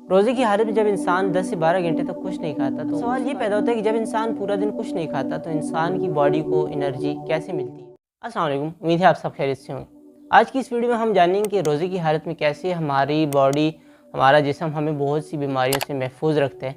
روزے کی حالت میں جب انسان 10 سے 12 گھنٹے تک کچھ نہیں کھاتا تو سوال یہ پیدا ہوتا ہے کہ جب انسان پورا دن کچھ نہیں کھاتا تو انسان کی باڈی کو انرجی کیسے ملتی ہے۔ السلام علیکم، امید ہے آپ سب خیریت سے ہوں۔ آج کی اس ویڈیو میں ہم جانیں گے کہ روزے کی حالت میں کیسے ہماری باڈی، ہمارا جسم ہمیں بہت سی بیماریوں سے محفوظ رکھتے ہیں۔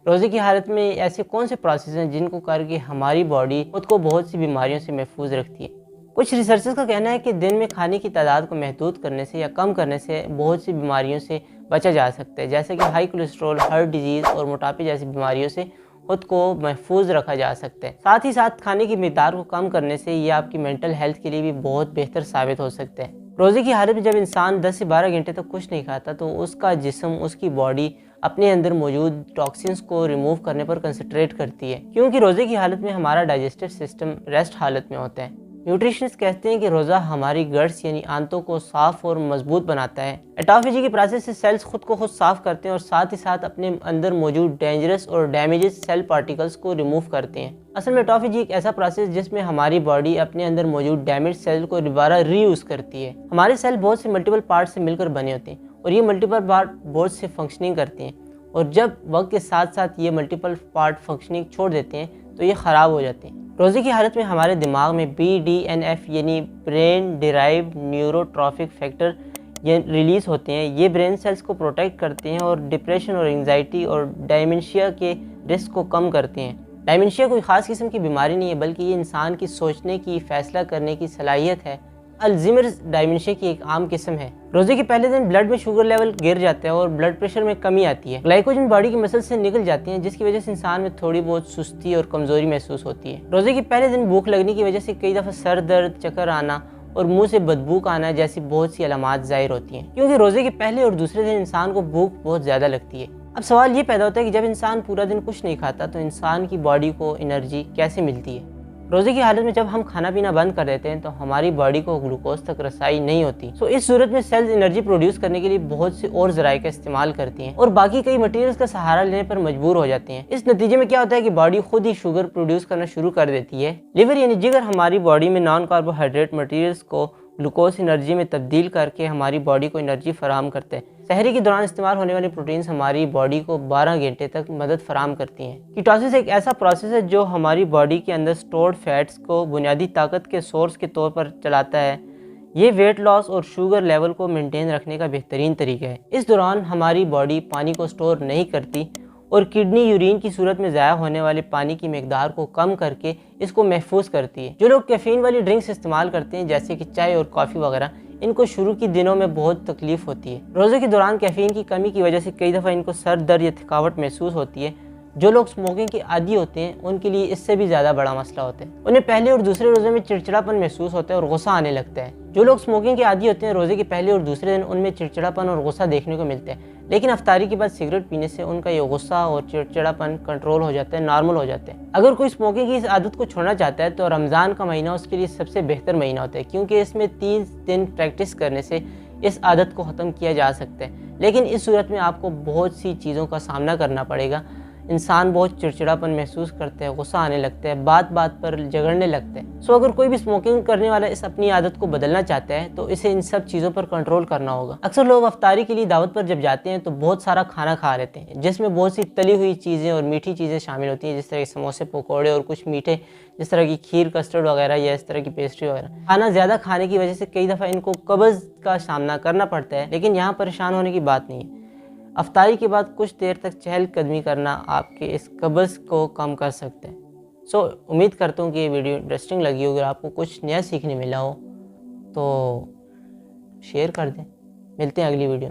روزے کی حالت میں ایسے کون سے پروسیس ہیں جن کو کر کے ہماری باڈی خود کو بہت سی بیماریوں سے محفوظ رکھتی ہے۔ کچھ ریسرچرز کا کہنا ہے کہ دن میں کھانے کی تعداد کو محدود کرنے سے یا کم کرنے سے بہت سی بیماریوں سے بچا جا سکتا ہے، جیسے کہ ہائی کولیسٹرول، ہارٹ ڈیزیز اور موٹاپے جیسی بیماریوں سے خود کو محفوظ رکھا جا سکتا ہے۔ ساتھ ہی ساتھ کھانے کی مقدار کو کم کرنے سے یہ آپ کی مینٹل ہیلتھ کے لیے بھی بہت بہتر ثابت ہو سکتا ہے۔ روزے کی حالت میں جب انسان 10 سے 12 گھنٹے تک کچھ نہیں کھاتا تو اس کا جسم، اس کی باڈی اپنے اندر موجود ٹاکسنز کو ریموو کرنے پر کنسنٹریٹ کرتی ہے، کیونکہ روزے کی حالت میں ہمارا ڈائجسٹو سسٹم ریسٹ حالت میں ہوتا ہے۔ نیوٹریشنسٹ کہتے ہیں کہ روزہ ہماری گٹس یعنی آنتوں کو صاف اور مضبوط بناتا ہے۔ آٹوفیجی کے پروسیس سے سیلز خود کو خود صاف کرتے ہیں اور ساتھ ہی ساتھ اپنے اندر موجود ڈینجرس اور ڈیمیجز سیل پارٹیکلز کو ریموو کرتے ہیں۔ اصل میں آٹوفیجی ایک ایسا پروسیس جس میں ہماری باڈی اپنے اندر موجود ڈیمیج سیل کو دوبارہ ری یوز کرتی ہے۔ ہمارے سیل بہت سے ملٹیپل پارٹ سے مل کر بنے ہوتے ہیں اور یہ ملٹیپل پارٹ بہت سے فنکشننگ کرتے ہیں، اور جب وقت کے ساتھ ساتھ یہ ملٹیپل پارٹ فنکشننگ چھوڑ دیتے ہیں تو یہ خراب ہو جاتے ہیں۔ روزے کی حالت میں ہمارے دماغ میں BDNF یعنی برین ڈیرائیوڈ نیوروٹرافک فیکٹر ریلیز ہوتے ہیں۔ یہ برین سیلز کو پروٹیکٹ کرتے ہیں اور ڈپریشن اور انگزائٹی اور ڈائمنشیا کے رسک کو کم کرتے ہیں۔ ڈائمنشیا کوئی خاص قسم کی بیماری نہیں ہے، بلکہ یہ انسان کی سوچنے کی، فیصلہ کرنے کی صلاحیت ہے۔ الزیمرز ڈائمنشیا کی ایک عام قسم ہے۔ روزے کے پہلے دن بلڈ میں شوگر لیول گر جاتا ہے اور بلڈ پریشر میں کمی آتی ہے۔ گلائکوجن باڈی کی مسل سے نکل جاتی ہیں، جس کی وجہ سے انسان میں تھوڑی بہت سستی اور کمزوری محسوس ہوتی ہے۔ روزے کے پہلے دن بھوک لگنے کی وجہ سے کئی دفعہ سر درد، چکر آنا اور منہ سے بدبو آنا جیسی بہت سی علامات ظاہر ہوتی ہیں، کیونکہ روزے کے پہلے اور دوسرے دن انسان کو بھوک بہت زیادہ لگتی ہے۔ اب سوال یہ پیدا ہوتا ہے کہ جب انسان پورا دن کچھ نہیں کھاتا تو انسان کی باڈی کو انرجی کیسے ملتی ہے۔ روزے کی حالت میں جب ہم کھانا پینا بند کر دیتے ہیں تو ہماری باڈی کو گلوکوز تک رسائی نہیں ہوتی، اس صورت میں سیلز انرجی پروڈیوس کرنے کے لیے بہت سے اور ذرائع کا استعمال کرتی ہیں اور باقی کئی مٹیریلز کا سہارا لینے پر مجبور ہو جاتے ہیں۔ اس نتیجے میں کیا ہوتا ہے کہ باڈی خود ہی شوگر پروڈیوس کرنا شروع کر دیتی ہے۔ لیور یعنی جگر ہماری باڈی میں نان کاربوہائیڈریٹ مٹیریلز کو گلوکوز انرجی میں تبدیل کر کے ہماری باڈی کو انرجی فراہم کرتے ہیں۔ سحری کے دوران استعمال ہونے والی پروٹینز ہماری باڈی کو 12 گھنٹے تک مدد فراہم کرتی ہیں۔ کیٹوسس ایک ایسا پروسیس ہے جو ہماری باڈی کے اندر سٹورڈ فیٹس کو بنیادی طاقت کے سورس کے طور پر چلاتا ہے۔ یہ ویٹ لاس اور شوگر لیول کو مینٹین رکھنے کا بہترین طریقہ ہے۔ اس دوران ہماری باڈی پانی کو سٹور نہیں کرتی اور کڈنی یورین کی صورت میں ضائع ہونے والے پانی کی مقدار کو کم کر کے اس کو محفوظ کرتی ہے۔ جو لوگ کیفین والی ڈرنکس استعمال کرتے ہیں جیسے کہ چائے اور کافی وغیرہ، ان کو شروع کی دنوں میں بہت تکلیف ہوتی ہے۔ روزے کے دوران کیفین کی کمی کی وجہ سے کئی دفعہ ان کو سر درد یا تھکاوٹ محسوس ہوتی ہے۔ جو لوگ اسموکنگ کے عادی ہوتے ہیں ان کے لیے اس سے بھی زیادہ بڑا مسئلہ ہوتا ہے۔ انہیں پہلے اور دوسرے روزے میں چڑچڑاپن محسوس ہوتا ہے اور غصہ آنے لگتا ہے۔ جو لوگ اسموکنگ کے عادی ہوتے ہیں روزے کے پہلے اور دوسرے دن ان میں چڑچڑاپن اور غصہ دیکھنے کو ملتا ہے، لیکن افطاری کے بعد سگریٹ پینے سے ان کا یہ غصہ اور چڑچڑاپن کنٹرول ہو جاتا ہے، نارمل ہو جاتا ہے۔ اگر کوئی اسموکنگ کی اس عادت کو چھوڑنا چاہتا ہے تو رمضان کا مہینہ اس کے لیے سب سے بہتر مہینہ ہوتا ہے، کیونکہ اس میں 3 دن پریکٹس کرنے سے اس عادت کو ختم کیا جا سکتا ہے۔ لیکن اس صورت میں آپ کو بہت سی چیزوں کا سامنا کرنا پڑے گا۔ انسان بہت چڑچڑاپن محسوس کرتا ہے، غصہ آنے لگتا ہے، بات بات پر جھگڑنے لگتا ہے۔ اگر کوئی بھی اسموکنگ کرنے والا اس اپنی عادت کو بدلنا چاہتا ہے تو اسے ان سب چیزوں پر کنٹرول کرنا ہوگا۔ اکثر لوگ افطاری کے لیے دعوت پر جب جاتے ہیں تو بہت سارا کھانا کھا لیتے ہیں، جس میں بہت سی تلی ہوئی چیزیں اور میٹھی چیزیں شامل ہوتی ہیں، جس طرح کے سموسے، پکوڑے اور کچھ میٹھے جس طرح کی کھیر، کسٹرڈ وغیرہ یا اس طرح کی پیسٹری وغیرہ۔ کھانا زیادہ کھانے کی وجہ سے کئی دفعہ ان کو قبض کا سامنا کرنا پڑتا ہے، لیکن یہاں پریشان ہونے کی بات نہیں ہے۔ افطاری کے بعد کچھ دیر تک چہل قدمی کرنا آپ کے اس قبض کو کم کر سکتے ہیں۔ امید کرتا ہوں کہ یہ ویڈیو انٹرسٹنگ لگی ہو۔ اگر آپ کو کچھ نیا سیکھنے ملا ہو تو شیئر کر دیں۔ ملتے ہیں اگلی ویڈیو میں۔